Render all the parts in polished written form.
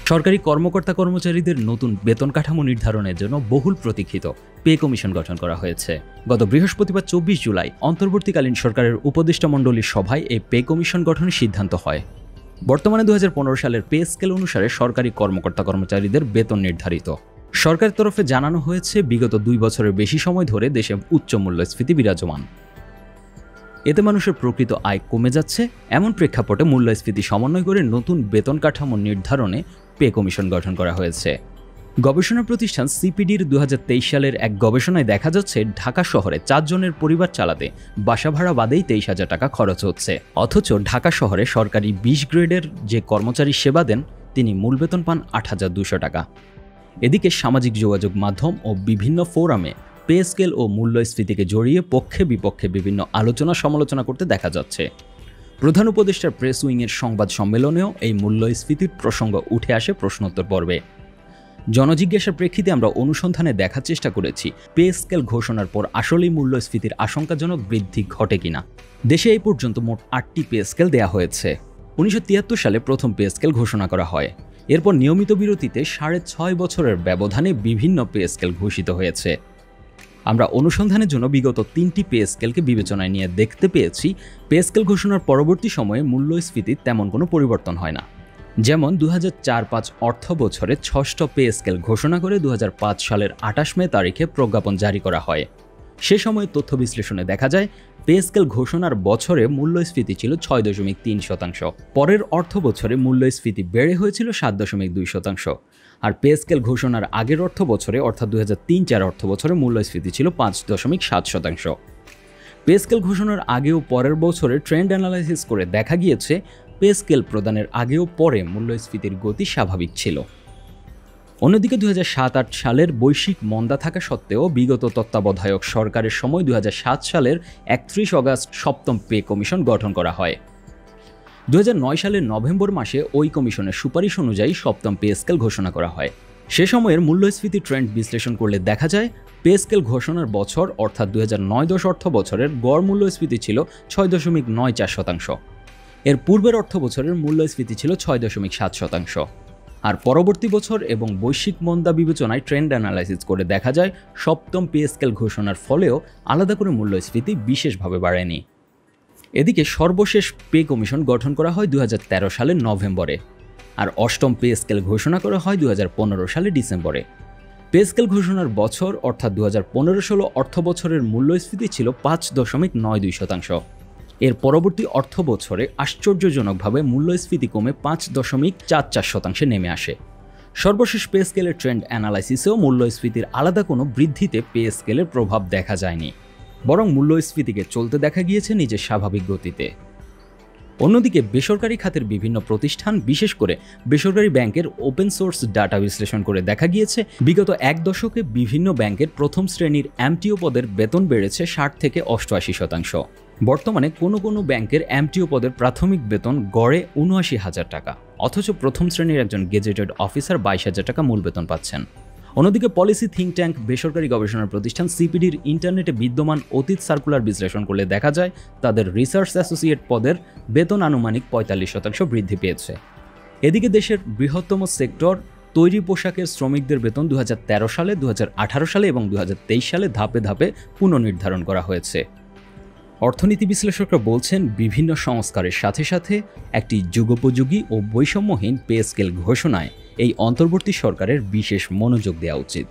সরকারি কর্মকর্তা-কর্মচারীদের নতুন বেতন কাঠামো নির্ধারণের জন্য বহুল প্রতীক্ষিত পে কমিশন গঠন করা হয়েছে। গত বৃহস্পতিবার 24 জুলাই অন্তর্বর্তীকালীন সরকারের উপদেষ্টা মণ্ডলীর সভায় এই পে কমিশন গঠনের সিদ্ধান্ত হয়। বর্তমানে 2015 সালের পে স্কেল অনুসারে সরকারি কর্মকর্তা-কর্মচারীদের বেতন নির্ধারিত। সরকারের তরফে জানানো হয়েছে, বিগত 2 বছরের বেশি সময় ধরে দেশে উচ্চ মূল্যস্ফীতি বিরাজমান। এতে মানুষের প্রকৃত আয় কমে যাচ্ছে। এমন প্রেক্ষাপটে মূল্যস্ফীতি সমন্বয় করে নতুন বেতন কাঠামো নির্ধারণে পে কমিশন গঠন করা হয়েছে। গবেষণা প্রতিষ্ঠান সিপিডির 2023 সালের এক গবেষণায় দেখা যাচ্ছে, ঢাকা শহরে 4 জনের পরিবার চালাতে বাসা ভাড়া বাদেই 23,000 টাকা খরচ হচ্ছে। অথচ ঢাকা শহরে সরকারি 20 গ্রেডের যে কর্মচারী সেবা দেন তিনি মূল বেতন পান 8,200 টাকা। এদিকে সামাজিক যোগাযোগ মাধ্যম ও বিভিন্ন ফোরামে পে স্কেল ও মূল্যস্ফীতিকে জড়িয়ে পক্ষে বিপক্ষে বিভিন্ন আলোচনা সমালোচনা করতে দেখা যাচ্ছে। প্রধান উপদেষ্টার প্রেস উইংয়ের সংবাদ সম্মেলনেও এই মূল্যস্ফীতির প্রসঙ্গ উঠে আসে প্রশ্নোত্তর পর্বে। জনজিজ্ঞাসার প্রেক্ষিতে আমরা অনুসন্ধানে দেখার চেষ্টা করেছি, পে স্কেল ঘোষণার পর আসলেই মূল্যস্ফীতির আশঙ্কাজনক বৃদ্ধি ঘটে কিনা। দেশে এই পর্যন্ত মোট 8টি পে স্কেল দেওয়া হয়েছে। 1973 সালে প্রথম পে স্কেল ঘোষণা করা হয়। এরপর নিয়মিত বিরতিতে 6.5 বছরের ব্যবধানে বিভিন্ন পে স্কেল ঘোষিত হয়েছে। আমরা অনুসন্ধানের জন্য বিগত 3টি পে স্কেলকে বিবেচনায় নিয়ে দেখতে পেয়েছি, পে স্কেল ঘোষণার পরবর্তী সময়ে মূল্যস্ফীতির তেমন কোনো পরিবর্তন হয় না। যেমন 2004-05 অর্থ বছরে 6ষ্ঠ পে স্কেল ঘোষণা করে 2005 সালের 28 মে তারিখে প্রজ্ঞাপন জারি করা হয়। সে সময় তথ্য বিশ্লেষণে দেখা যায়, পে স্কেল ঘোষণার বছরে মূল্যস্ফীতি ছিল 6.3%। পরের অর্থ বছরে মূল্যস্ফীতি বেড়ে হয়েছিল 7.2%। আর পে স্কেল ঘোষণার আগের অর্থ বছরে অর্থাৎ 2003-04 অর্থ বছরে মূল্যস্ফীতি ছিল 5.7%। পে স্কেল ঘোষণার আগে ও পরের বছরে ট্রেন্ড অ্যানালাইসিস করে দেখা গিয়েছে, পে স্কেল প্রদানের আগে ও পরে মূল্যস্ফীতির গতি স্বাভাবিক ছিল। অন্যদিকে 2007-08 সালের বৈশ্বিক মন্দা থাকা সত্ত্বেও বিগত তত্ত্বাবধায়ক সরকারের সময় 2007 সালের 31 অগাস্ট 7ম পে কমিশন গঠন করা হয়। 2009 সালের নভেম্বর মাসে ওই কমিশনের সুপারিশ অনুযায়ী 7ম পে স্কেল ঘোষণা করা হয়। সে সময়ের মূল্যস্ফীতি ট্রেন্ড বিশ্লেষণ করলে দেখা যায়, পে স্কেল ঘোষণার বছর অর্থাৎ 2009-10 অর্থ বছরের গড় মূল্যস্ফীতি ছিল 6.94%। এর পূর্বের অর্থ বছরের মূল্যস্ফীতি ছিল 6.7%। আর পরবর্তী বছর এবং বৈশ্বিক মন্দা বিবেচনায় ট্রেন্ড অ্যানালাইসিস করে দেখা যায়, 7ম পে স্কেল ঘোষণার ফলেও আলাদা করে মূল্যস্ফীতি বিশেষভাবে বাড়েনি। এদিকে সর্বশেষ পে কমিশন গঠন করা হয় 2013 সালের নভেম্বরে, আর 8ম পে স্কেল ঘোষণা করা হয় 2015 সালের ডিসেম্বরে। পে স্কেল ঘোষণার বছর অর্থাৎ 2015-16 অর্থ বছরের মূল্যস্ফীতি ছিল 5.92%। এর পরবর্তী অর্থ বছরে আশ্চর্যজনকভাবে মূল্যস্ফীতি কমে 5.44% নেমে আসে। সর্বশেষ পে স্কেলের ট্রেন্ড অ্যানালাইসিসেও মূল্যস্ফীতির আলাদা কোনো বৃদ্ধিতে পে স্কেলের প্রভাব দেখা যায়নি, বরং মূল্যস্ফীতিকে চলতে দেখা গিয়েছে নিজের স্বাভাবিক গতিতে। অন্যদিকে বেসরকারি খাতের বিভিন্ন প্রতিষ্ঠান, বিশেষ করে বেসরকারি ব্যাংকের ওপেন সোর্স ডাটা বিশ্লেষণ করে দেখা গিয়েছে, বিগত 1 দশকে বিভিন্ন ব্যাংকের প্রথম শ্রেণীর এমটিও পদের বেতন বেড়েছে 60 থেকে 88%। বর্তমানে কোনো ব্যাংকের এমটিও পদের প্রাথমিক বেতন গড়ে 79,000 টাকা, অথচ প্রথম শ্রেণীর একজন গেজেটেড অফিসার 22,000 টাকা মূল বেতন পাচ্ছেন। অন্যদিকে পলিসি থিঙ্ক ট্যাঙ্ক বেসরকারি গবেষণা প্রতিষ্ঠান সিপিডির ইন্টারনেটে বিদ্যমান অতীত সার্কুলার বিশ্লেষণ করলে দেখা যায়, তাদের রিসার্চ অ্যাসোসিয়েট পদের বেতন আনুমানিক 45% বৃদ্ধি পেয়েছে। এদিকে দেশের বৃহত্তম সেক্টর তৈরি পোশাকের শ্রমিকদের বেতন 2013 সালে, 2018 সালে এবং 2023 সালে ধাপে ধাপে পুনর্নির্ধারণ করা হয়েছে। অর্থনীতি বিশ্লেষকরা বলছেন, বিভিন্ন সংস্কারের সাথে সাথে একটি যুগোপযোগী ও বৈষম্যহীন পে স্কেল ঘোষণায় এই অন্তর্বর্তী সরকারের বিশেষ মনোযোগ দেওয়া উচিত।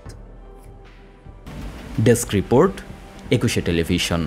Desk report, 21 television.